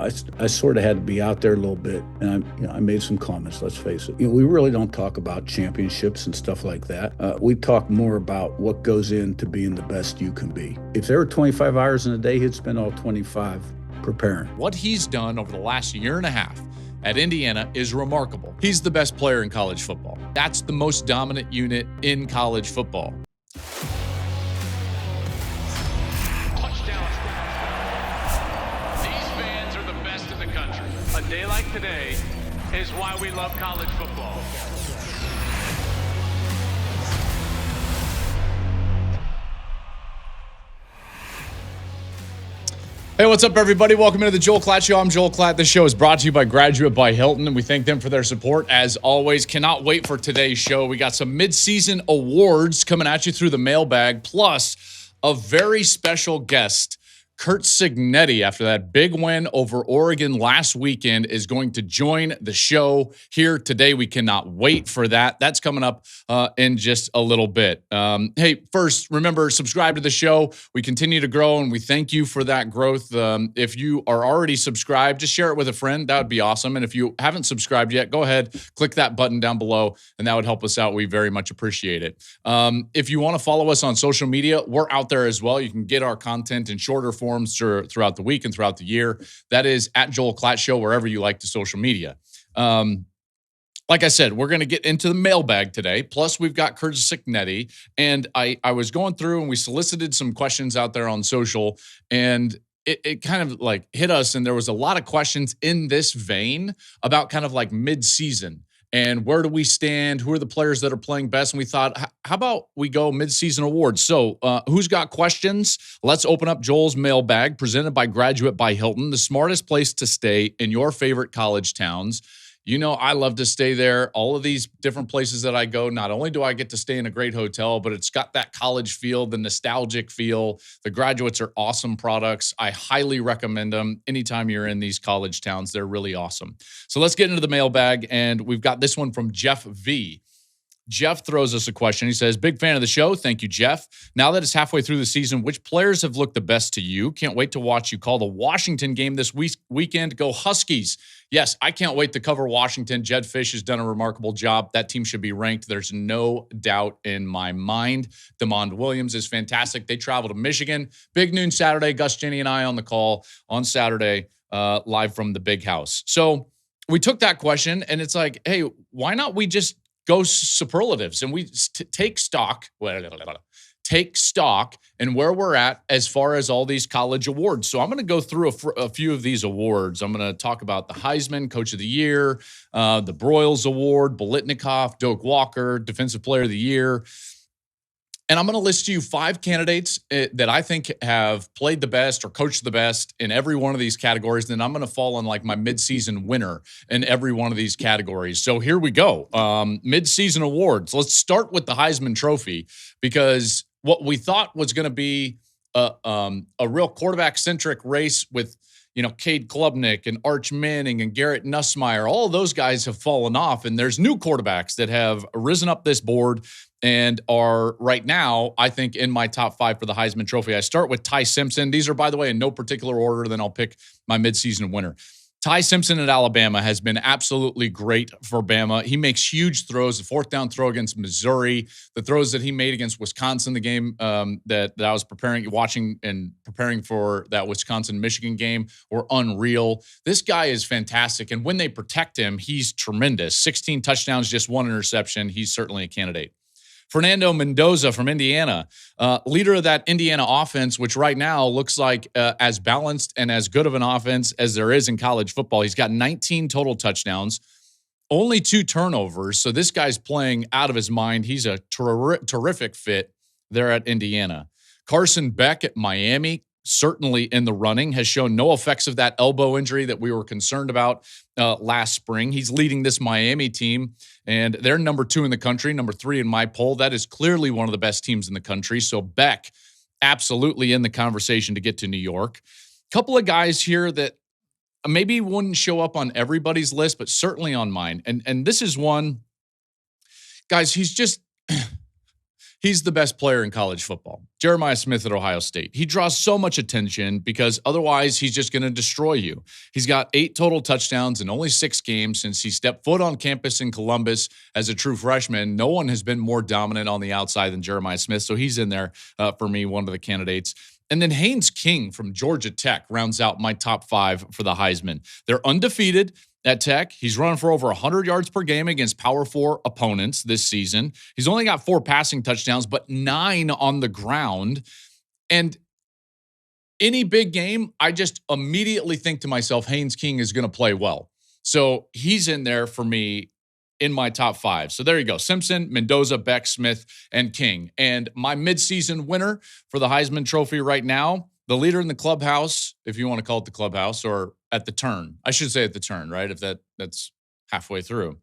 I sort of had to be out there a little bit, and I made some comments. Let's face it. We really don't talk about championships and stuff like that. We talk more about what goes into being the best you can be. If there were 25 hours in a day, he'd spend all 25 preparing. What he's done over the last year and a half at Indiana is remarkable. He's the best player in college football. That's the most dominant unit in college football. A day like today is why we love college football. Hey, what's up, everybody? Welcome into the Joel Klatt Show. I'm Joel Klatt. This show is brought to you by Graduate by Hilton, and we thank them for their support. As always, cannot wait for today's show. We got some Midseason Awards coming at you through the mailbag, plus a very special guest. Curt Cignetti, after that big win over Oregon last weekend, is going to join the show here today. We cannot wait for that. That's coming up in just a little bit. Hey, first, remember, subscribe to the show. We continue to grow, and we thank you for that growth. If you are already subscribed, just share it with a friend. That would be awesome. And if you haven't subscribed yet, go ahead, click that button down below, and that would help us out. We very much appreciate it. If you want to follow us on social media, we're out there as well. You can get our content in shorter forms throughout the week and throughout the year. That is at Joel Klatt Show, wherever you like the social media. Like I said, we're going to get into the mailbag today. Plus, we've got Curt Cignetti. And I was going through and we solicited some questions out there on social, and it kind of like hit us. And there was a lot of questions in this vein about kind of like mid-season. And where do we stand? Who are the players that are playing best? And we thought, how about we go Midseason Awards? So who's got questions? Let's open up Joel's mailbag, presented by Graduate by Hilton, the smartest place to stay in your favorite college towns. You know, I love to stay there. All of these different places that I go, not only do I get to stay in a great hotel, but it's got that college feel, the nostalgic feel. The Graduates are awesome products. I highly recommend them anytime you're in these college towns. They're really awesome. So let's get into the mailbag, and we've got this one from Jeff V. Jeff throws us a question. He says, big fan of the show. Thank you, Jeff. Now that it's halfway through the season, which players have looked the best to you? Can't wait to watch you call the Washington game this weekend. Go Huskies. Yes, I can't wait to cover Washington. Jed Fish has done a remarkable job. That team should be ranked. There's no doubt in my mind. DeMond Williams is fantastic. They travel to Michigan. Big noon Saturday. Gus, Jenny, and I on the call on Saturday, live from the big house. So we took that question, and it's like, hey, why not we just go superlatives and we take stock and where we're at as far as all these college awards. So I'm going to go through a few of these awards. I'm going to talk about the Heisman, Coach of the Year, the Broyles Award, Biletnikoff, Doak Walker, Defensive Player of the Year. And I'm going to list you 5 candidates that I think have played the best or coached the best in every one of these categories. Then I'm going to fall on like my midseason winner in every one of these categories. So here we go. Midseason awards. Let's start with the Heisman Trophy, because what we thought was going to be a real quarterback-centric race with, you know, Cade Klubnik and Arch Manning and Garrett Nussmeier, all of those guys have fallen off, and there's new quarterbacks that have risen up this board and are right now, I think, in my top 5 for the Heisman Trophy. I start with Ty Simpson. These are, by the way, in no particular order. Then I'll pick my midseason winner. Ty Simpson at Alabama has been absolutely great for Bama. He makes huge throws. The 4th down throw against Missouri, the throws that he made against Wisconsin, the game that I was watching and preparing for that Wisconsin-Michigan game, were unreal. This guy is fantastic, and when they protect him, he's tremendous. 16 touchdowns, just 1 interception. He's certainly a candidate. Fernando Mendoza from Indiana, leader of that Indiana offense, which right now looks like as balanced and as good of an offense as there is in college football. He's got 19 total touchdowns, only 2 turnovers. So this guy's playing out of his mind. He's a terrific fit there at Indiana. Carson Beck at Miami, certainly in the running, has shown no effects of that elbow injury that we were concerned about last spring. He's leading this Miami team, and they're number 2 in the country, number 3 in my poll. That is clearly one of the best teams in the country. So Beck, absolutely in the conversation to get to New York. Couple of guys here that maybe wouldn't show up on everybody's list, but certainly on mine. And this is one, guys, he's He's the best player in college football. Jeremiah Smith at Ohio State. He draws so much attention because otherwise he's just going to destroy you. He's got 8 total touchdowns in only 6 games since he stepped foot on campus in Columbus as a true freshman. No one has been more dominant on the outside than Jeremiah Smith, so he's in there for me, one of the candidates. And then Haynes King from Georgia Tech rounds out my top 5 for the Heisman. They're undefeated at Tech. He's running for over 100 yards per game against Power 4 opponents this season. He's only got 4 passing touchdowns, but 9 on the ground. And any big game, I just immediately think to myself, Haynes King is going to play well. So he's in there for me in my top 5. So there you go. Simpson, Mendoza, Beck, Smith, and King. And my midseason winner for the Heisman Trophy right now, the leader in the clubhouse, if you want to call it the clubhouse, or at the turn. I should say at the turn, right? If that's halfway through,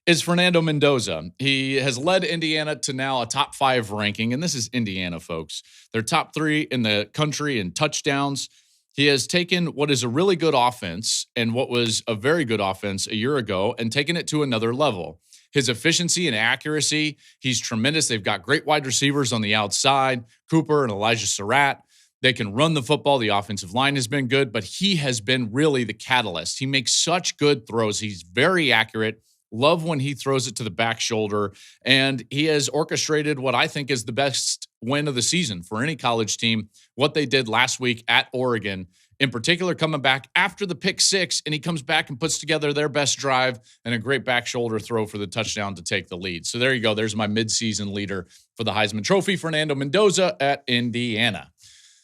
is Fernando Mendoza. He has led Indiana to now a top 5 ranking, and this is Indiana, folks. They're top 3 in the country in touchdowns. He has taken what is a really good offense and what was a very good offense a year ago and taken it to another level. His efficiency and accuracy, he's tremendous. They've got great wide receivers on the outside, Cooper and Elijah Surratt. They can run the football. The offensive line has been good, but he has been really the catalyst. He makes such good throws. He's very accurate. Love when he throws it to the back shoulder. And he has orchestrated what I think is the best win of the season for any college team, what they did last week at Oregon, in particular coming back after the pick 6, and he comes back and puts together their best drive and a great back shoulder throw for the touchdown to take the lead. So there you go. There's my midseason leader for the Heisman Trophy, Fernando Mendoza at Indiana.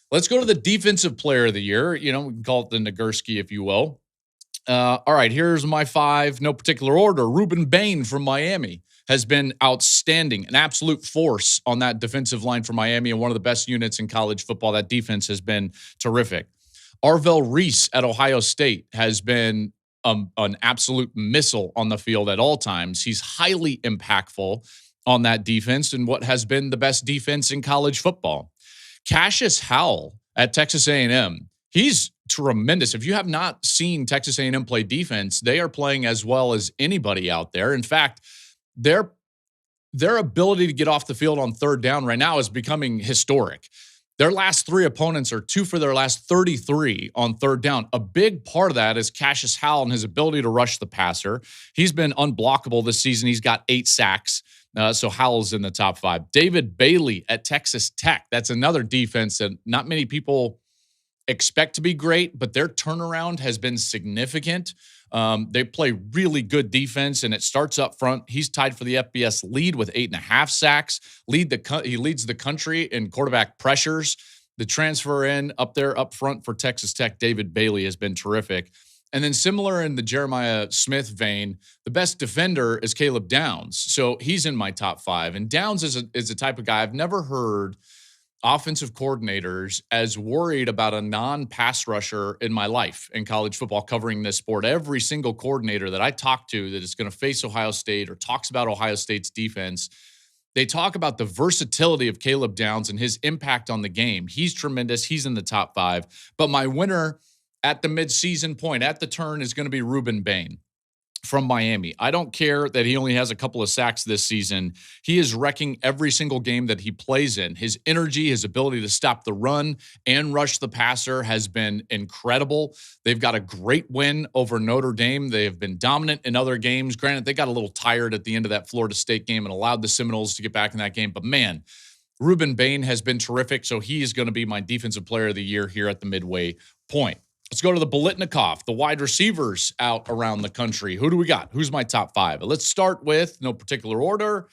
Let's go to the defensive player of the year. We can call it the Nagurski, if you will. All right, here's my 5, no particular order. Ruben Bain from Miami has been outstanding, an absolute force on that defensive line for Miami and one of the best units in college football. That defense has been terrific. Arvell Reese at Ohio State has been an absolute missile on the field at all times. He's highly impactful on that defense and what has been the best defense in college football. Cassius Howell at Texas A&M, he's tremendous. If you have not seen Texas A&M play defense, they are playing as well as anybody out there. In fact, their ability to get off the field on third down right now is becoming historic. Their last 3 opponents are 2 for their last 33 on third down. A big part of that is Cassius Howell and his ability to rush the passer. He's been unblockable this season. He's got 8 sacks. So Howell's in the top 5. David Bailey at Texas Tech. That's another defense that not many people expect to be great, but their turnaround has been significant. They play really good defense, and it starts up front. He's tied for the FBS lead with 8.5 sacks. He leads the country in quarterback pressures. The transfer in up there up front for Texas Tech, David Bailey, has been terrific. And then similar in the Jeremiah Smith vein, the best defender is Caleb Downs. So he's in my top 5. And Downs is a type of guy I've never heard offensive coordinators as worried about a non-pass rusher in my life in college football covering this sport. Every single coordinator that I talk to that is going to face Ohio State or talks about Ohio State's defense, they talk about the versatility of Caleb Downs and his impact on the game. He's tremendous. He's in the top 5. But my winner at the midseason point, at the turn, is going to be Ruben Bain from Miami. I don't care that he only has a couple of sacks this season. He is wrecking every single game that he plays in. His energy, his ability to stop the run and rush the passer has been incredible. They've got a great win over Notre Dame. They have been dominant in other games. Granted, they got a little tired at the end of that Florida State game and allowed the Seminoles to get back in that game. But man, Ruben Bain has been terrific. So he is going to be my defensive player of the year here at the midway point. Let's go to the Biletnikoff, the wide receivers out around the country. Who do we got? Who's my top 5? Let's start with, no particular order,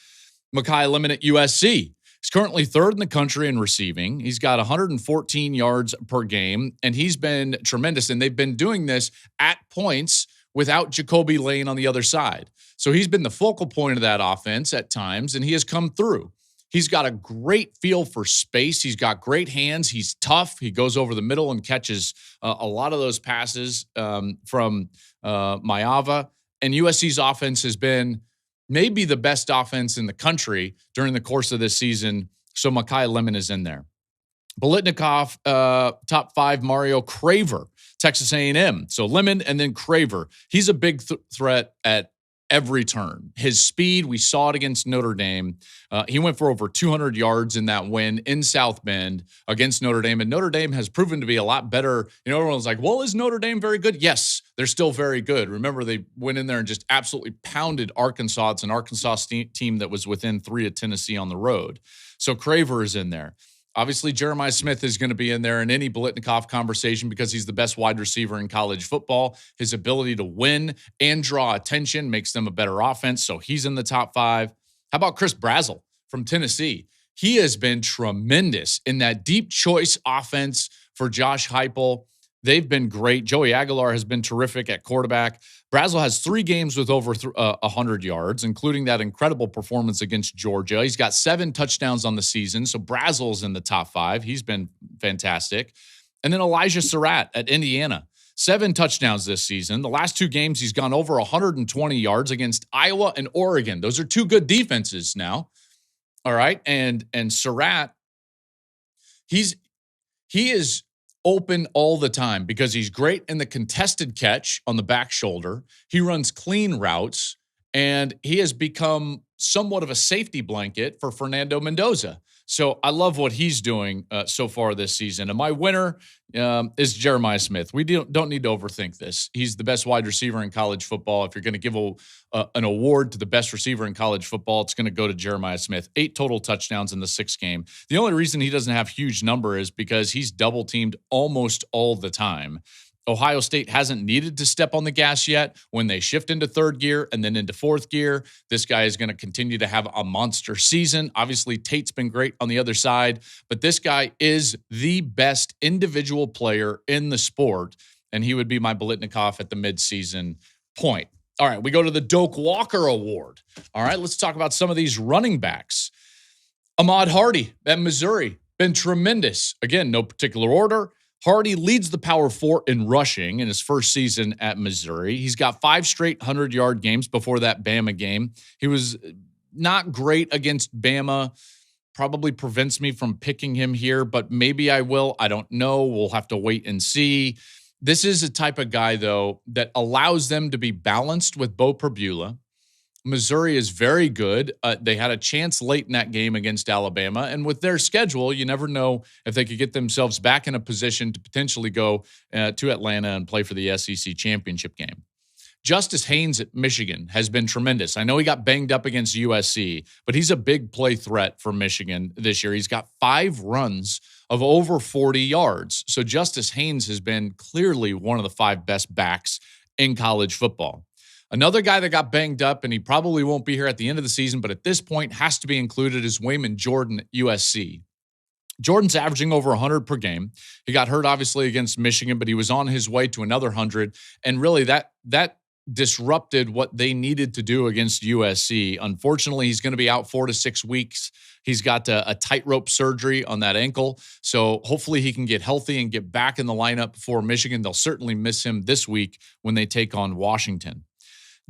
Mekhi Lemon at USC. He's currently 3rd in the country in receiving. He's got 114 yards per game, and he's been tremendous. And they've been doing this at points without Jacoby Lane on the other side. So he's been the focal point of that offense at times, and he has come through. He's got a great feel for space. He's got great hands. He's tough. He goes over the middle and catches a lot of those passes from Maava. And USC's offense has been maybe the best offense in the country during the course of this season. So Mekhi Lemon is in there. Biletnikoff, top 5, Mario Craver, Texas A&M. So Lemon and then Craver. He's a big threat at every turn. His speed, we saw it against Notre Dame. He went for over 200 yards in that win in South Bend against Notre Dame. And Notre Dame has proven to be a lot better. Everyone's like, well, is Notre Dame very good? Yes, they're still very good. Remember, they went in there and just absolutely pounded Arkansas. It's an Arkansas team that was within 3 of Tennessee on the road. So Craver is in there. Obviously, Jeremiah Smith is going to be in there in any Biletnikoff conversation because he's the best wide receiver in college football. His ability to win and draw attention makes them a better offense, so he's in the top 5. How about Chris Brazzell from Tennessee? He has been tremendous in that deep choice offense for Josh Heupel. They've been great. Joey Aguilar has been terrific at quarterback. Brazzell has 3 games with over 100 yards, including that incredible performance against Georgia. He's got 7 touchdowns on the season, so Brazzell's in the top 5. He's been fantastic. And then Elijah Surratt at Indiana, 7 touchdowns this season. The last 2 games, he's gone over 120 yards against Iowa and Oregon. Those are 2 good defenses now. All right, and Surratt, he is open all the time because he's great in the contested catch on the back shoulder. He runs clean routes, and he has become somewhat of a safety blanket for Fernando Mendoza. So I love what he's doing so far this season. And my winner is Jeremiah Smith. We don't need to overthink this. He's the best wide receiver in college football. If you're going to give an award to the best receiver in college football, it's going to go to Jeremiah Smith. 8 total touchdowns in the 6th game. The only reason he doesn't have huge number is because he's double teamed almost all the time. Ohio State hasn't needed to step on the gas yet. When they shift into 3rd gear and then into 4th gear, this guy is going to continue to have a monster season. Obviously, Tate's been great on the other side, but this guy is the best individual player in the sport, and he would be my Biletnikoff at the midseason point. All right, we go to the Doak Walker Award. All right, let's talk about some of these running backs. Ahmad Hardy at Missouri, been tremendous. Again, no particular order. Hardy leads the Power 4 in rushing in his first season at Missouri. He's got 5 straight 100-yard games before that Bama game. He was not great against Bama. Probably prevents me from picking him here, but maybe I will. I don't know. We'll have to wait and see. This is a type of guy, though, that allows them to be balanced with Bo Perbula. Missouri is very good. They had a chance late in that game against Alabama. And with their schedule, you never know if they could get themselves back in a position to potentially go to Atlanta and play for the SEC championship game. Justice Haynes at Michigan has been tremendous. I know he got banged up against USC, but he's a big play threat for Michigan this year. He's got 5 runs of over 40 yards. So Justice Haynes has been clearly one of the 5 best backs in college football. Another guy that got banged up, and he probably won't be here at the end of the season, but at this point has to be included, is Wayman Jordan at USC. Jordan's averaging over 100 per game. He got hurt, obviously, against Michigan, but he was on his way to another 100. And really, that disrupted what they needed to do against USC. Unfortunately, he's going to be out 4 to 6 weeks. He's got a tightrope surgery on that ankle. So hopefully he can get healthy and get back in the lineup for Michigan. They'll certainly miss him this week when they take on Washington.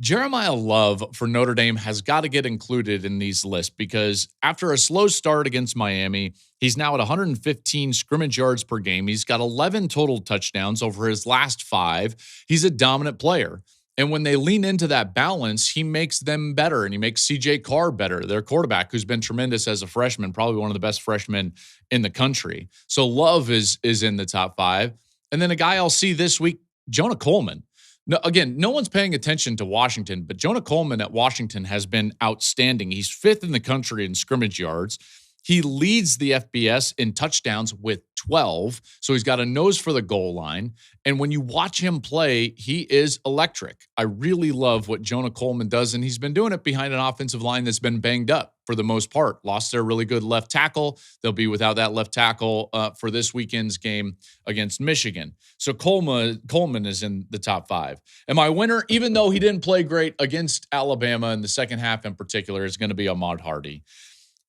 Jeremiah Love for Notre Dame has got to get included in these lists because after a slow start against Miami, he's now at 115 scrimmage yards per game. He's got 11 total touchdowns over his last 5. He's a dominant player. And when they lean into that balance, he makes them better, and he makes C.J. Carr better, their quarterback, who's been tremendous as a freshman, probably one of the best freshmen in the country. So Love is in the top 5. And then a guy I'll see this week, Jonah Coleman. No, again, no one's paying attention to Washington, but Jonah Coleman at Washington has been outstanding. He's 5th in the country in scrimmage yards. He leads the FBS in touchdowns with 12, so he's got a nose for the goal line. And when you watch him play, he is electric. I really love what Jonah Coleman does, and he's been doing it behind an offensive line that's been banged up for the most part. Lost their really good left tackle. They'll be without that left tackle for this weekend's game against Michigan. So Coleman is in the top 5. And my winner, even though he didn't play great against Alabama in the second half in particular, is going to be Ahmad Hardy.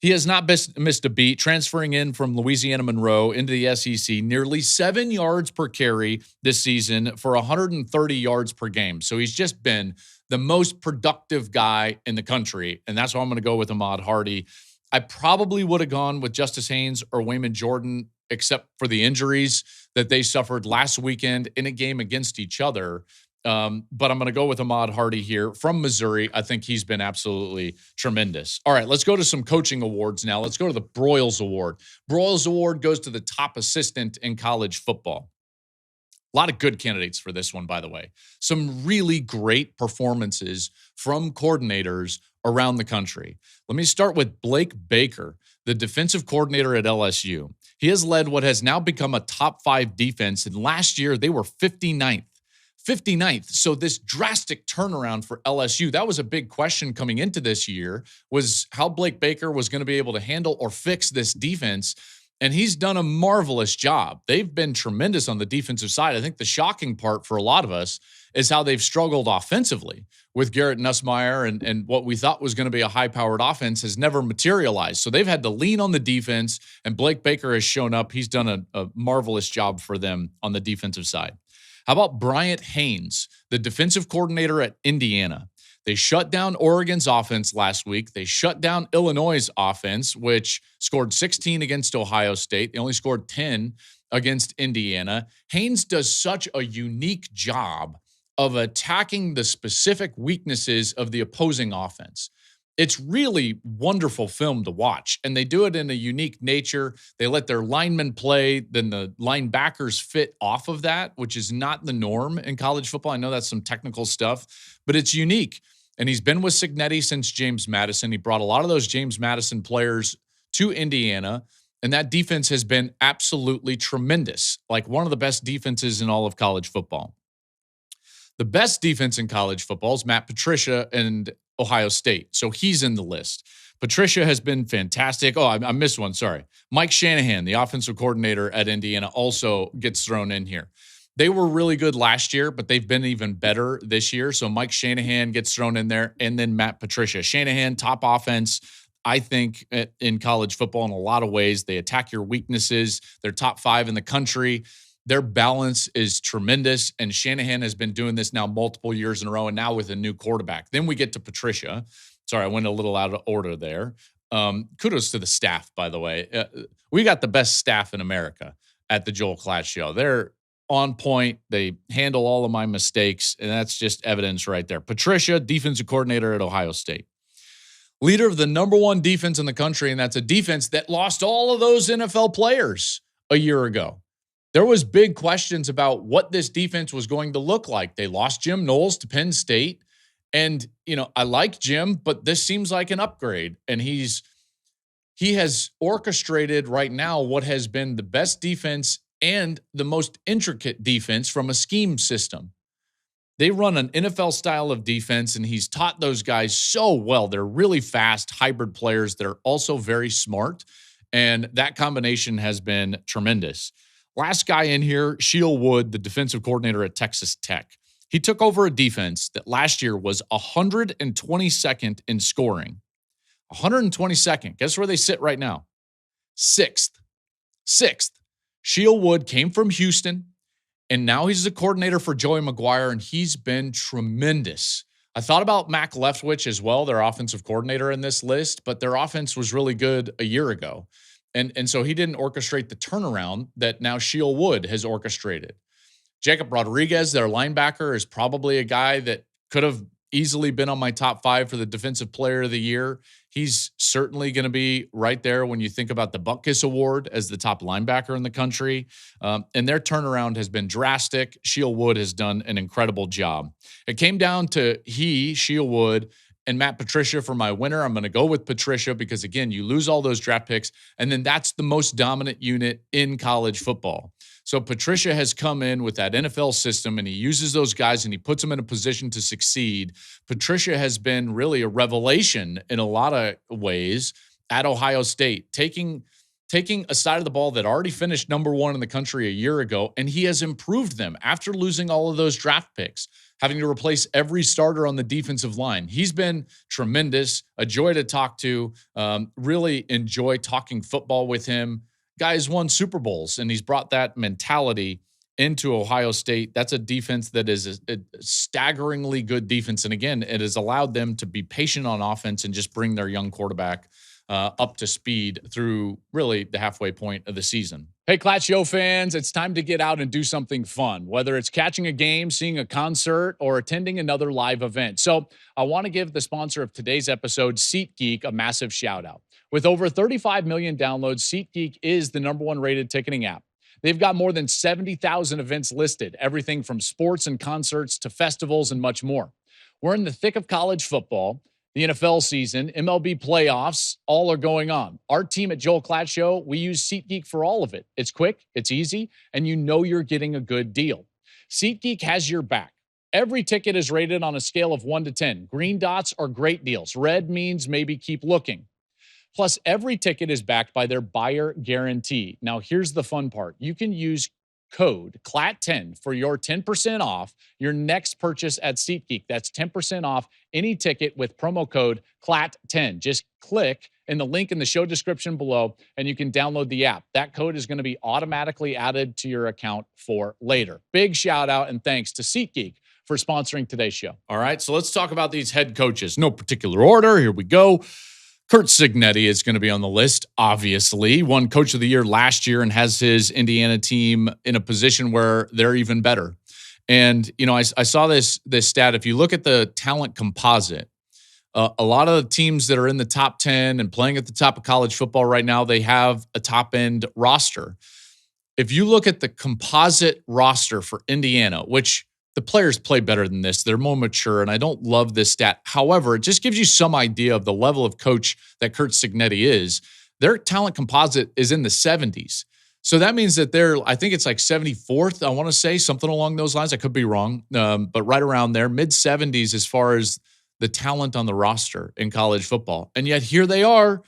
He has not missed a beat, transferring in from Louisiana Monroe into the SEC, nearly 7 yards per carry this season for 130 yards per game. So he's just been the most productive guy in the country, and that's why I'm going to go with Ahmad Hardy. I probably would have gone with Justice Haynes or Wayman Jordan, except for the injuries that they suffered last weekend in a game against each other. But I'm going to go with Ahmad Hardy here from Missouri. I think he's been absolutely tremendous. All right, let's go to some coaching awards now. Let's go to the Broyles Award. Broyles Award goes to the top assistant in college football. A lot of good candidates for this one, by the way. Some really great performances from coordinators around the country. Let me start with Blake Baker, the defensive coordinator at LSU. He has led what has now become a top 5 defense, and last year they were 59th. 59th. So this drastic turnaround for LSU, that was a big question coming into this year, was how Blake Baker was going to be able to handle or fix this defense. And he's done a marvelous job. They've been tremendous on the defensive side. I think the shocking part for a lot of us is how they've struggled offensively with Garrett Nussmeier, and what we thought was going to be a high-powered offense has never materialized. So they've had to lean on the defense, and Blake Baker has shown up. He's done a marvelous job for them on the defensive side. How about Bryant Haynes, the defensive coordinator at Indiana? They shut down Oregon's offense last week. They shut down Illinois' offense, which scored 16 against Ohio State. They only scored 10 against Indiana. Haynes does such a unique job of attacking the specific weaknesses of the opposing offense. It's really wonderful film to watch, and they do it in a unique nature. They let their linemen play, then the linebackers fit off of that, which is not the norm in college football. I know that's some technical stuff, but it's unique. And he's been with Cignetti since James Madison. He brought a lot of those James Madison players to Indiana, and that defense has been absolutely tremendous, like one of the best defenses in all of college football. The best defense in college football is Matt Patricia and Ohio State, so he's in the list. Patricia has been fantastic. Oh, I missed one, sorry. Mike Shanahan, the offensive coordinator at Indiana, also gets thrown in here. They were really good last year, but they've been even better this year. So Mike Shanahan gets thrown in there, and then Matt Patricia. Shanahan, top offense, I think, in college football in a lot of ways. They attack your weaknesses. They're top 5 in the country. Their balance is tremendous, and Shanahan has been doing this now multiple years in a row, and now with a new quarterback. Then we get to Patricia. Sorry, I went a little out of order there. Kudos to the staff, by the way. We got the best staff in America at the Joel Klatt Show. They're on point. They handle all of my mistakes, and that's just evidence right there. Patricia, defensive coordinator at Ohio State. Leader of the number 1 defense in the country, and that's a defense that lost all of those NFL players a year ago. There was big questions about what this defense was going to look like. They lost Jim Knowles to Penn State, and, I like Jim, but this seems like an upgrade, and he has orchestrated right now what has been the best defense and the most intricate defense from a scheme system. They run an NFL style of defense, and he's taught those guys so well. They're really fast, hybrid players. They're also very smart, and that combination has been tremendous. Last guy in here, Sheil Wood, the defensive coordinator at Texas Tech. He took over a defense that last year was 122nd in scoring. 122nd. Guess where they sit right now? 6th. Sheil Wood came from Houston, and now he's the coordinator for Joey McGuire, and he's been tremendous. I thought about Mac Leftwich as well, their offensive coordinator in this list, but their offense was really good a year ago. And so he didn't orchestrate the turnaround that now Sheil Wood has orchestrated. Jacob Rodriguez, their linebacker, is probably a guy that could have easily been on my top 5 for the defensive player of the year. He's certainly going to be right there when you think about the Butkus Award as the top linebacker in the country. And their turnaround has been drastic. Sheil Wood has done an incredible job. It came down to Sheil Wood, and Matt Patricia for my winner. I'm going to go with Patricia because, again, you lose all those draft picks, and then that's the most dominant unit in college football. So Patricia has come in with that NFL system, and he uses those guys, and he puts them in a position to succeed. Patricia has been really a revelation in a lot of ways at Ohio State, taking a side of the ball that already finished number 1 in the country a year ago, and he has improved them after losing all of those draft picks, having to replace every starter on the defensive line. He's been tremendous, a joy to talk to, really enjoy talking football with him. Guy's won Super Bowls, and he's brought that mentality into Ohio State. That's a defense that is a staggeringly good defense, and again, it has allowed them to be patient on offense and just bring their young quarterback up to speed through really the halfway point of the season. Hey, Klatt Show fans, it's time to get out and do something fun, whether it's catching a game, seeing a concert, or attending another live event. So I want to give the sponsor of today's episode, SeatGeek, a massive shout out. With over 35 million downloads, SeatGeek is the #1 rated ticketing app. They've got more than 70,000 events listed, everything from sports and concerts to festivals and much more. We're in the thick of college football. The NFL season, MLB playoffs, all are going on. Our team at Joel Klatt Show, we use SeatGeek for all of it. It's quick, it's easy, and you know you're getting a good deal. SeatGeek has your back. Every ticket is rated on a scale of 1 to 10. Green dots are great deals. Red means maybe keep looking. Plus, every ticket is backed by their buyer guarantee. Now, here's the fun part. You can use code CLAT10 for your 10% off your next purchase at SeatGeek. That's 10% off any ticket with promo code CLAT10. Just click in the link in the show description below, and you can download the app. That code is going to be automatically added to your account for later. Big shout out and thanks to SeatGeek for sponsoring today's show. All right, so let's talk about these head coaches. No particular order. Here we go. Curt Cignetti is going to be on the list, obviously. Won Coach of the Year last year and has his Indiana team in a position where they're even better. And, you know, I saw this stat. If you look at the talent composite, a lot of the teams that are in the top 10 and playing at the top of college football right now, they have a top-end roster. If you look at the composite roster for Indiana, which the players play better than this. They're more mature, and I don't love this stat. However, it just gives you some idea of the level of coach that Curt Cignetti is. Their talent composite is in the 70s. So that means that I think it's like 74th, I want to say, something along those lines. I could be wrong, but right around there, mid-70s as far as the talent on the roster in college football. And yet here they are,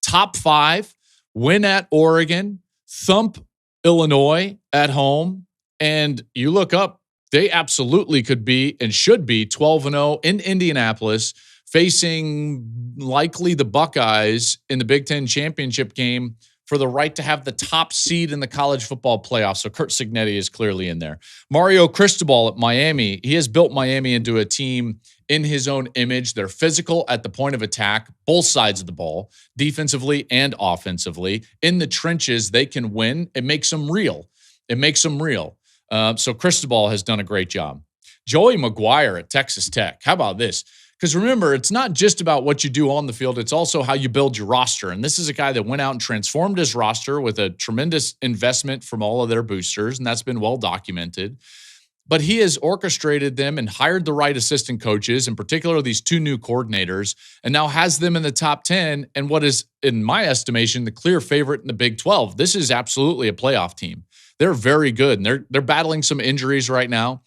top 5, win at Oregon, thump Illinois at home, and you look up, they absolutely could be and should be 12-0 in Indianapolis, facing likely the Buckeyes in the Big Ten championship game for the right to have the top seed in the college football playoffs. So Curt Cignetti is clearly in there. Mario Cristobal at Miami. He has built Miami into a team in his own image. They're physical at the point of attack, both sides of the ball, defensively and offensively. In the trenches, they can win. It makes them real. So Cristobal has done a great job. Joey McGuire at Texas Tech. How about this? Because remember, it's not just about what you do on the field. It's also how you build your roster. And this is a guy that went out and transformed his roster with a tremendous investment from all of their boosters, and that's been well documented. But he has orchestrated them and hired the right assistant coaches, in particular these 2 new coordinators, and now has them in the top 10 and what is, in my estimation, the clear favorite in the Big 12. This is absolutely a playoff team. They're very good, and they're battling some injuries right now,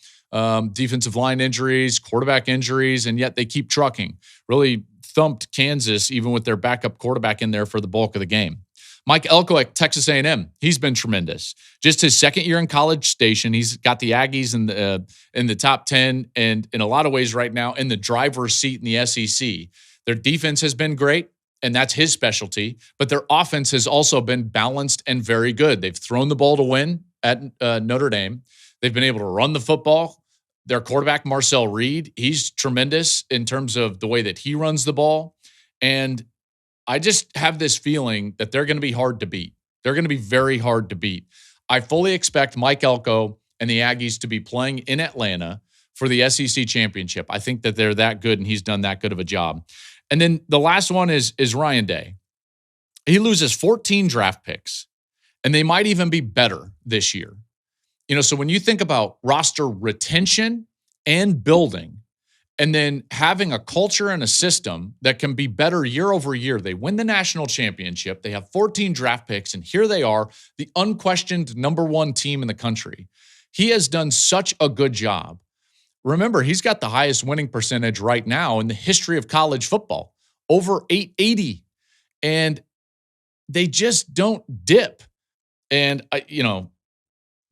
defensive line injuries, quarterback injuries, and yet they keep trucking. Really thumped Kansas, even with their backup quarterback in there for the bulk of the game. Mike Elko at Texas A&M, he's been tremendous. Just his second year in College Station, he's got the Aggies in the top 10, and in a lot of ways right now in the driver's seat in the SEC. Their defense has been great, and that's his specialty, but their offense has also been balanced and very good. They've thrown the ball to win at Notre Dame. They've been able to run the football. Their quarterback, Marcel Reed, he's tremendous in terms of the way that he runs the ball. And I just have this feeling that they're going to be hard to beat. They're going to be very hard to beat. I fully expect Mike Elko and the Aggies to be playing in Atlanta for the SEC championship. I think that they're that good, and he's done that good of a job. And then the last one is Ryan Day. He loses 14 draft picks, and they might even be better this year. You know, so when you think about roster retention and building, and then having a culture and a system that can be better year over year, they win the national championship. They have 14 draft picks, and here they are, the unquestioned #1 team in the country. He has done such a good job. Remember, he's got the highest winning percentage right now in the history of college football, over 880. And they just don't dip. And,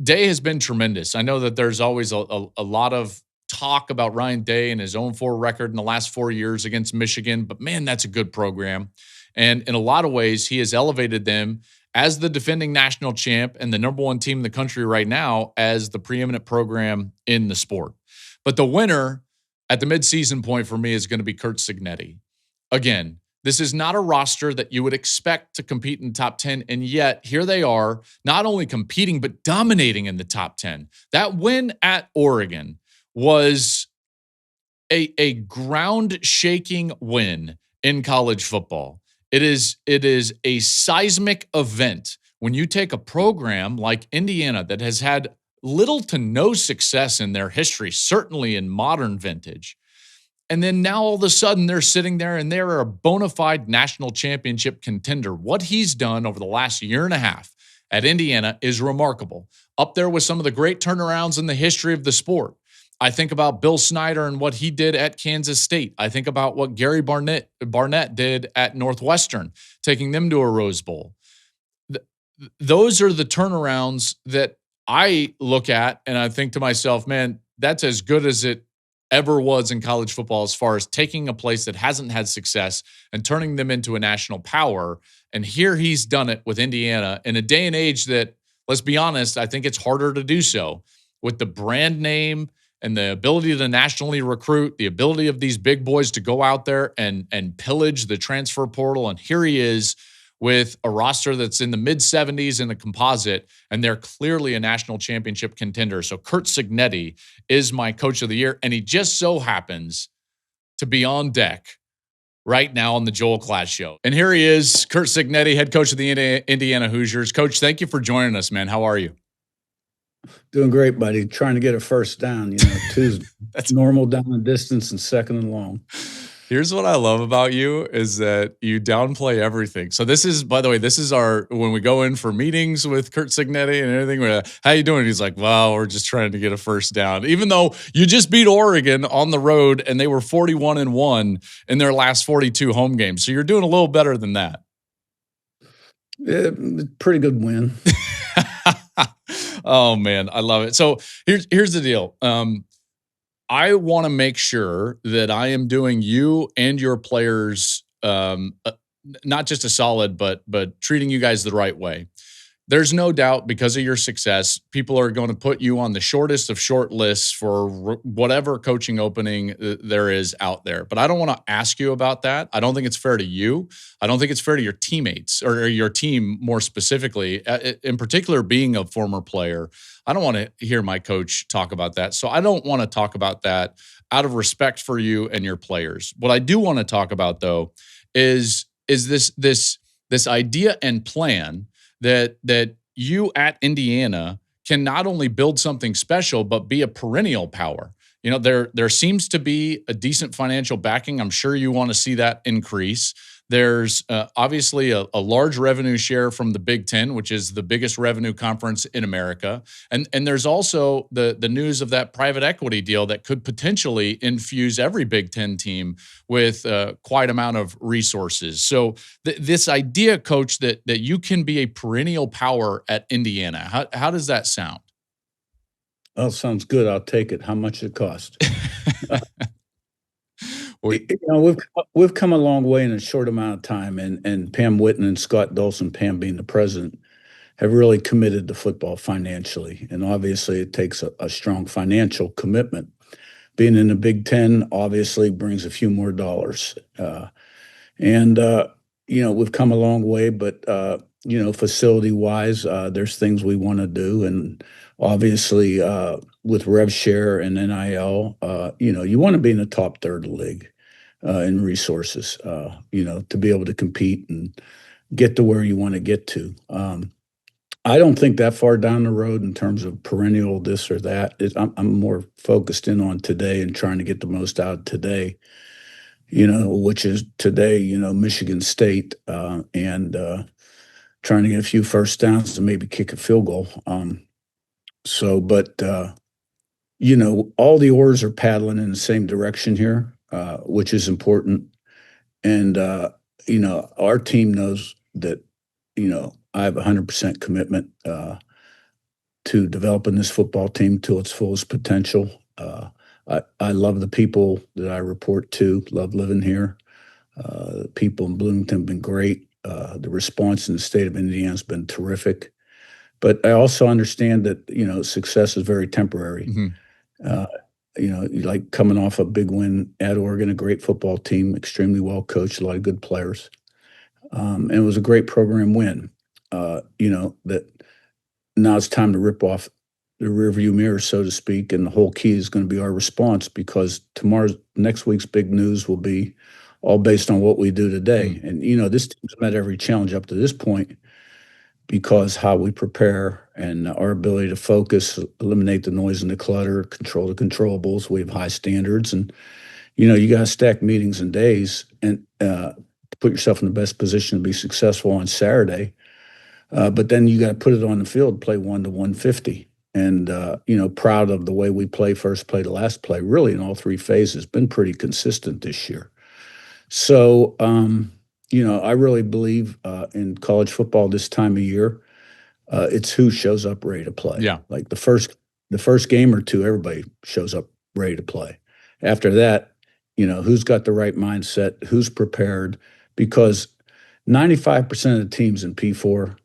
Day has been tremendous. I know that there's always a lot of talk about Ryan Day and his own 4 record in the last 4 years against Michigan, but man, that's a good program. And in a lot of ways, he has elevated them as the defending national champ and the #1 team in the country right now as the preeminent program in the sport. But the winner at the midseason point for me is going to be Curt Cignetti. Again, This is not a roster that you would expect to compete in the top 10, and yet here they are, not only competing, but dominating in the top 10. That win at Oregon was a ground-shaking win in college football. It is a seismic event when you take a program like Indiana that has had little to no success in their history, certainly in modern vintage. And then now all of a sudden they're sitting there and they're a bona fide national championship contender. What he's done over the last year and a half at Indiana is remarkable. Up there with some of the great turnarounds in the history of the sport. I think about Bill Snyder and what he did at Kansas State. I think about what Gary Barnett did at Northwestern, taking them to a Rose Bowl. Those are the turnarounds that I look at and I think to myself, man, that's as good as it ever was in college football as far as taking a place that hasn't had success and turning them into a national power. And here he's done it with Indiana in a day and age that, let's be honest, I think it's harder to do so with the brand name and the ability to nationally recruit, the ability of these big boys to go out there and pillage the transfer portal. And here he is with a roster that's in the mid-70s in a composite, and they're clearly a national championship contender. So Curt Cignetti is my coach of the year, and he just so happens to be on deck right now on the Joel Klatt Show. And here he is, Curt Cignetti, head coach of the Indiana Hoosiers. Coach, thank you for joining us, man. How are you? Doing great, buddy. Trying to get a first down. Two's that's normal down and distance and second and long. Here's what I love about you is that you downplay everything. So this is, by the way, this is when we go in for meetings with Curt Cignetti and everything, we're like, how you doing? He's like, well, we're just trying to get a first down. Even though you just beat Oregon on the road and they were 41-1 in their last 42 home games. So you're doing a little better than that. Yeah, pretty good win. Oh man, I love it. So here's the deal. I want to make sure that I am doing you and your players not just a solid, but treating you guys the right way. There's no doubt because of your success, people are going to put you on the shortest of short lists for whatever coaching opening there is out there. But I don't want to ask you about that. I don't think it's fair to you. I don't think it's fair to your teammates or your team more specifically. In particular, being a former player, I don't want to hear my coach talk about that. So I don't want to talk about that out of respect for you and your players. What I do want to talk about, though, is this idea and plan that you at Indiana can not only build something special, but be a perennial power. There seems to be a decent financial backing. I'm sure you want to see that increase. There's obviously a large revenue share from the Big Ten, which is the biggest revenue conference in America. And there's also the news of that private equity deal that could potentially infuse every Big Ten team with quite amount of resources. So this idea, Coach, that you can be a perennial power at Indiana, how does that sound? Oh, sounds good. I'll take it. How much it cost? We've come a long way in a short amount of time, and Pam Whitten and Scott Dolson, Pam being the president, have really committed to football financially. And obviously it takes a strong financial commitment. Being in the Big Ten obviously brings a few more dollars. We've come a long way, but, facility-wise, there's things we want to do. And obviously with rev share and NIL, you want to be in the top third of the league. In resources, to be able to compete and get to where you want to get to. I don't think that far down the road in terms of perennial this or that. I'm more focused in on today and trying to get the most out of today, which is today, Michigan State, and trying to get a few first downs to maybe kick a field goal. All the oars are paddling in the same direction here. Which is important. And, our team knows that, I have 100% commitment to developing this football team to its fullest potential. I love the people that I report to, love living here. People in Bloomington have been great. The response in the state of Indiana has been terrific. But I also understand that, success is very temporary. Mm-hmm. like coming off a big win at Oregon, a great football team, extremely well coached, a lot of good players. And it was a great program win. That now it's time to rip off the rearview mirror, so to speak, and the whole key is going to be our response, because next week's big news will be all based on what we do today. And this team's met every challenge up to this point because how we prepare and our ability to focus, eliminate the noise and the clutter, control the controllables. We have high standards, and you got to stack meetings and days and put yourself in the best position to be successful on Saturday. But then you got to put it on the field, play 1 to 150. And, proud of the way we play first play to last play, really in all three phases, been pretty consistent this year. So, I really believe in college football this time of year, it's who shows up ready to play. Yeah. Like the first game or two, everybody shows up ready to play. After that, who's got the right mindset, who's prepared, because 95% of the teams in P4,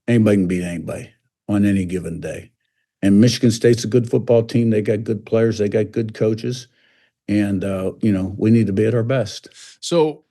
anybody can beat anybody on any given day. And Michigan State's a good football team. They got good players. They got good coaches. And, we need to be at our best. So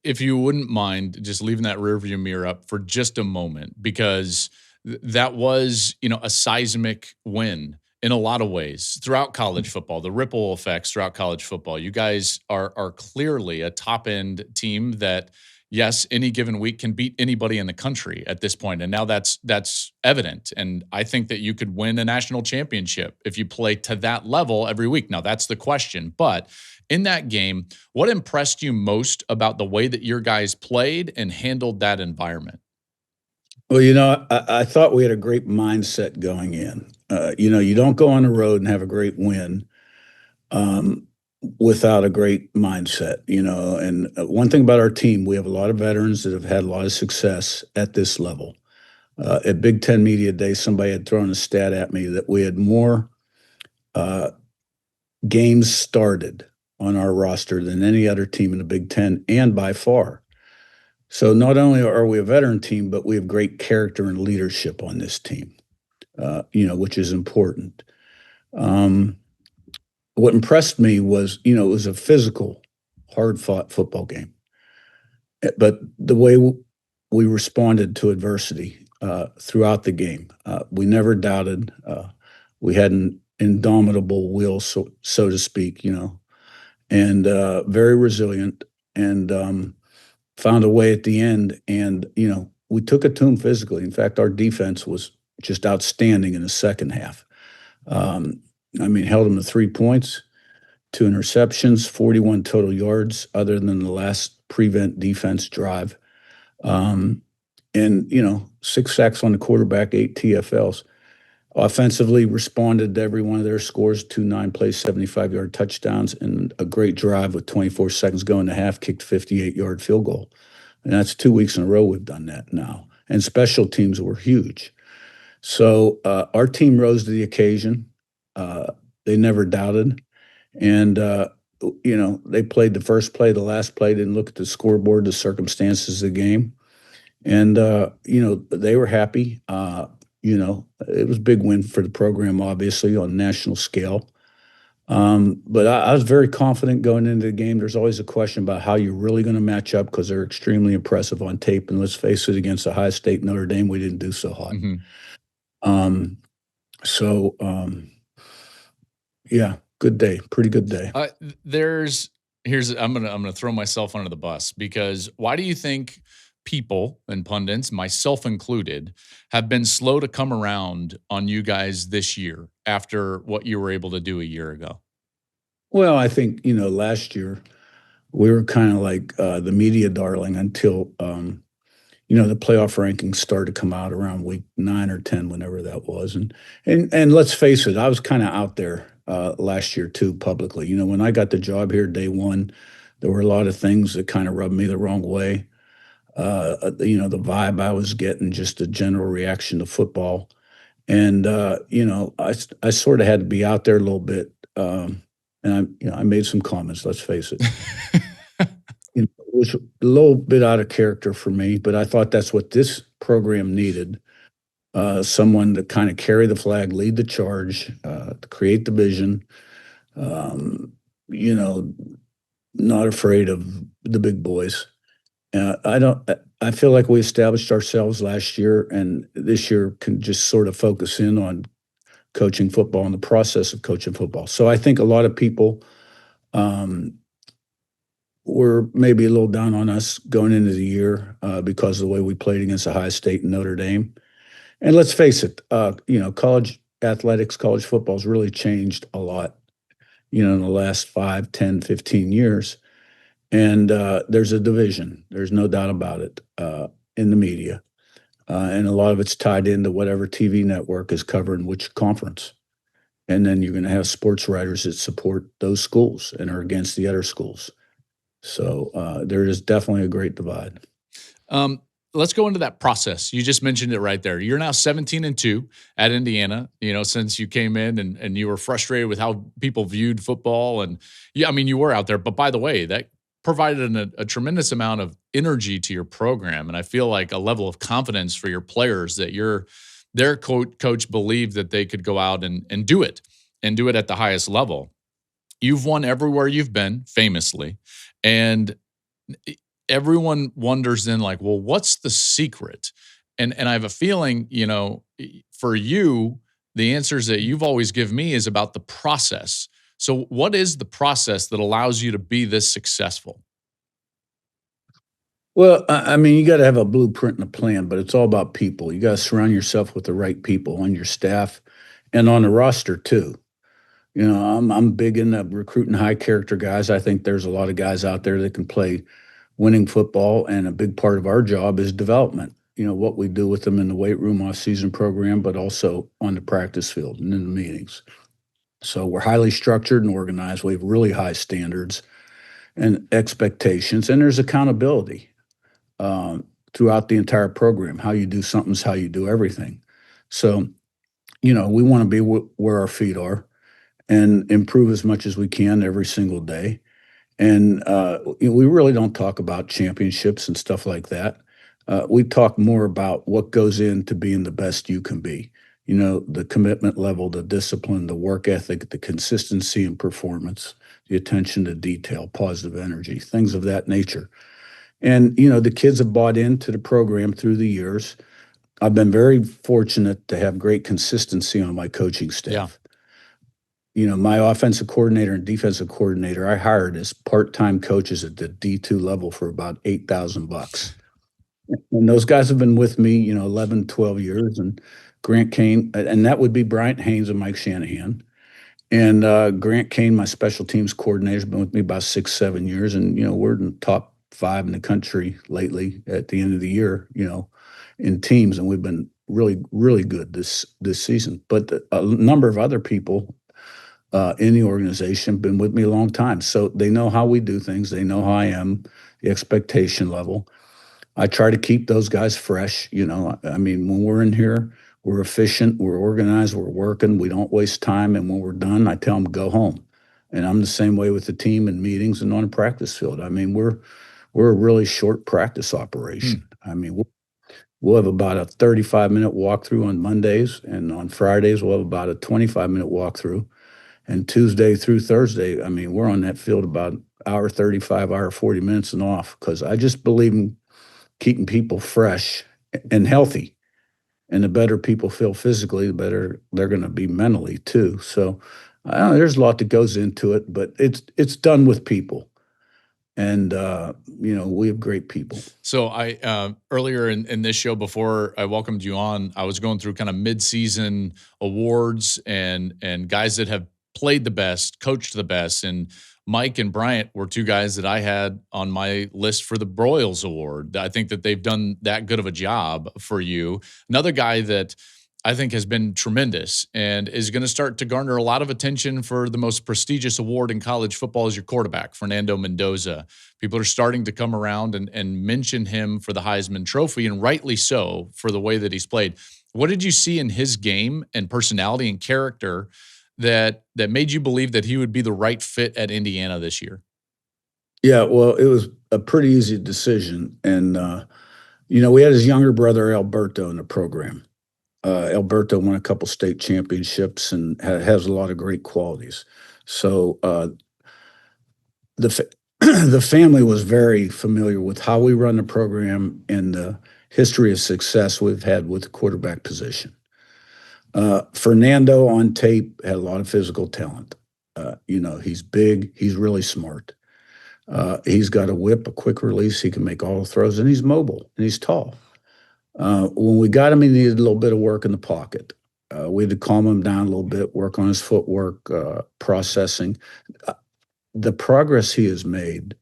if you wouldn't mind just leaving that rearview mirror up for just a moment, because that was, a seismic win in a lot of ways throughout college football, the ripple effects throughout college football. You guys are clearly a top-end team that, yes, any given week can beat anybody in the country at this point. And now that's evident. And I think that you could win a national championship if you play to that level every week. Now, that's the question. But in that game, what impressed you most about the way that your guys played and handled that environment? Well, I thought we had a great mindset going in. You don't go on the road and have a great win without a great mindset, And one thing about our team, we have a lot of veterans that have had a lot of success at this level. At Big Ten Media Day, somebody had thrown a stat at me that we had more games started on our roster than any other team in the Big Ten, and by far. So not only are we a veteran team, but we have great character and leadership on this team, which is important. What impressed me was, it was a physical, hard-fought football game. But the way we responded to adversity throughout the game, we never doubted. We had an indomitable will, so to speak, and very resilient, and found a way at the end. And, we took it to them physically. In fact, our defense was just outstanding in the second half. Held them to 3 points, 2 interceptions, 41 total yards, other than the last prevent defense drive. And 6 sacks on the quarterback, 8 TFLs. Offensively responded to every one of their scores, 2 9-play, 75-yard touchdowns, and a great drive with 24 seconds going to half, kicked 58-yard field goal. And that's 2 weeks in a row we've done that now. And special teams were huge. So our team rose to the occasion. They never doubted. And, they played the first play, the last play, didn't look at the scoreboard, the circumstances of the game. And, they were happy. It was a big win for the program, obviously, on a national scale. But I was very confident going into the game. There's always a question about how you're really going to match up, because they're extremely impressive on tape. And let's face it, against Ohio State, Notre Dame, we didn't do so hot. Mm-hmm. Yeah, good day, pretty good day. I'm gonna throw myself under the bus, because why do you think people and pundits, myself included, have been slow to come around on you guys this year after what you were able to do a year ago? Well, I think, last year we were kind of like the media darling until, the playoff rankings started to come out around week 9 or 10, whenever that was. And let's face it, I was kind of out there last year too, publicly. When I got the job here day one, there were a lot of things that kind of rubbed me the wrong way. The vibe I was getting, just a general reaction to football. And, I sort of had to be out there a little bit. And I made some comments, let's face it. It was a little bit out of character for me, but I thought that's what this program needed. Someone to kind of carry the flag, lead the charge, to create the vision, Um, you know, not afraid of the big boys. I don't. I feel like we established ourselves last year, and this year can just sort of focus in on coaching football and the process of coaching football. So I think a lot of people um, were maybe a little down on us going into the year because of the way we played against Ohio State and Notre Dame. And let's face it, college athletics, college football has really changed a lot, in the last 5, 10, 15 years. And there's a division. There's no doubt about it in the media. And a lot of it's tied into whatever TV network is covering which conference. And then you're going to have sports writers that support those schools and are against the other schools. So there is definitely a great divide. Let's go into that process. You just mentioned it right there. You're now 17-2 at Indiana, since you came in and you were frustrated with how people viewed football. And yeah, I mean, you were out there, but by the way, that provided a tremendous amount of energy to your program. And I feel like a level of confidence for your players that their coach believed that they could go out and do it at the highest level. You've won everywhere you've been, famously. And everyone wonders then, like, well, what's the secret? And I have a feeling, for you, the answers that you've always given me is about the process. So what is the process that allows you to be this successful? Well, I mean, you got to have a blueprint and a plan, but it's all about people. You got to surround yourself with the right people on your staff and on the roster too. I'm big into recruiting high character guys. I think there's a lot of guys out there that can play winning football, and a big part of our job is development. What we do with them in the weight room off-season program, but also on the practice field and in the meetings. So we're highly structured and organized. We have really high standards and expectations, and there's accountability throughout the entire program. How you do something is how you do everything. So, we want to be where our feet are and improve as much as we can every single day. And we really don't talk about championships and stuff like that. We talk more about what goes into being the best you can be. The commitment level, the discipline, the work ethic, the consistency and performance, the attention to detail, positive energy, things of that nature. And, the kids have bought into the program through the years. I've been very fortunate to have great consistency on my coaching staff. Yeah. My offensive coordinator and defensive coordinator, I hired as part-time coaches at the D2 level for about $8,000. And those guys have been with me, 11, 12 years. And Grant Kane, and that would be Bryant Haynes and Mike Shanahan. And Grant Kane, my special teams coordinator, has been with me about 6, 7 years. And, we're in the top 5 in the country lately at the end of the year, in teams. And we've been really, really good this season. But a number of other people in the organization have been with me a long time. So they know how we do things. They know how I am, the expectation level. I try to keep those guys fresh. I mean, when we're in here, we're efficient, we're organized, we're working, we don't waste time. And when we're done, I tell them, go home. And I'm the same way with the team in meetings and on a practice field. I mean, we're a really short practice operation. I mean, we'll have about a 35-minute walkthrough on Mondays, and on Fridays, we'll have about a 25-minute walkthrough. And Tuesday through Thursday, I mean, we're on that field about hour 35, hour 40 minutes and off, because I just believe in keeping people fresh and healthy. And the better people feel physically, the better they're going to be mentally too. So I don't know, there's a lot that goes into it, but it's done with people. And, we have great people. So I earlier in this show, before I welcomed you on, I was going through kind of midseason awards and guys that have played the best, coached the best. And Mike and Bryant were two guys that I had on my list for the Broyles Award. I think that they've done that good of a job for you. Another guy that I think has been tremendous and is going to start to garner a lot of attention for the most prestigious award in college football is your quarterback, Fernando Mendoza. People are starting to come around and mention him for the Heisman Trophy, and rightly so for the way that he's played. What did you see in his game and personality and character that made you believe that he would be the right fit at Indiana this year? Yeah, well, it was a pretty easy decision. And, we had his younger brother, Alberto, in the program. Alberto won a couple state championships and has a lot of great qualities. So the the family was very familiar with how we run the program and the history of success we've had with the quarterback position. Fernando on tape had a lot of physical talent. He's big, he's really smart. He's got a whip, a quick release. He can make all the throws, and he's mobile and he's tall. When we got him, he needed a little bit of work in the pocket. We had to calm him down a little bit, work on his footwork, processing. The progress he has made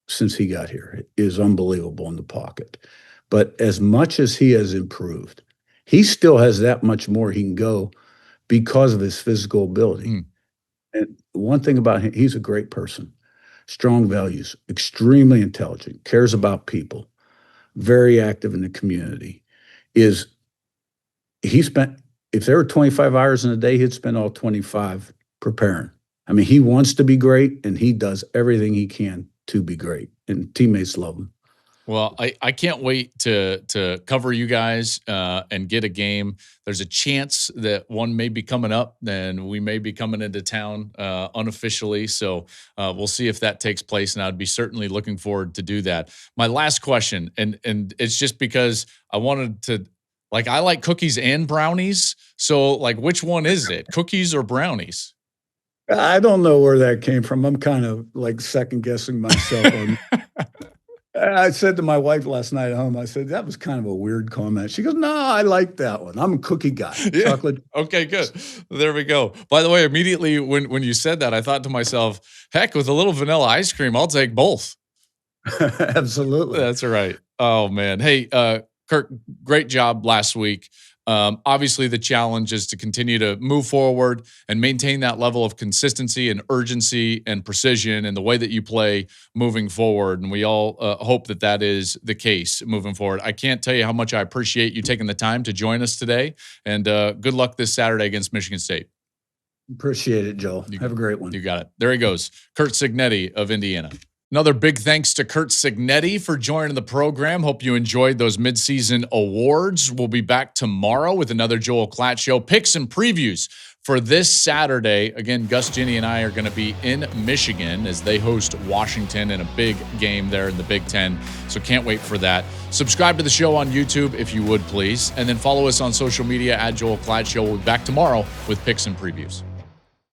since he got here is unbelievable in the pocket. But as much as he has improved, he still has that much more he can go because of his physical ability. And one thing about him, he's a great person. Strong values, extremely intelligent, cares about people, very active in the community. If there were 25 hours in a day, he'd spend all 25 preparing. I mean, he wants to be great, and he does everything he can to be great, and teammates love him. Well, I can't wait to cover you guys and get a game. There's a chance that one may be coming up, and we may be coming into town unofficially. So we'll see if that takes place, and I'd be certainly looking forward to do that. My last question, and it's just because I wanted to, I like cookies and brownies. So, which one is it, cookies or brownies? I don't know where that came from. I'm kind of second guessing myself on. I said to my wife last night at home, I said, that was kind of a weird comment. She goes, no, I like that one. I'm a cookie guy. Yeah. Chocolate. Okay, good. There we go. By the way, immediately when you said that, I thought to myself, heck, with a little vanilla ice cream, I'll take both. Absolutely. That's right. Oh, man. Hey, Curt, great job last week. Obviously, the challenge is to continue to move forward and maintain that level of consistency and urgency and precision in the way that you play moving forward. And we all hope that is the case moving forward. I can't tell you how much I appreciate you taking the time to join us today. And good luck this Saturday against Michigan State. Appreciate it, Joel. Have a great one. You got it. There he goes. Curt Cignetti of Indiana. Another big thanks to Curt Cignetti for joining the program. Hope you enjoyed those midseason awards. We'll be back tomorrow with another Joel Klatt Show. Picks and previews for this Saturday. Again, Gus, Ginny, and I are going to be in Michigan as they host Washington in a big game there in the Big Ten. So can't wait for that. Subscribe to the show on YouTube if you would, please. And then follow us on social media at Joel Klatt Show. We'll be back tomorrow with picks and previews.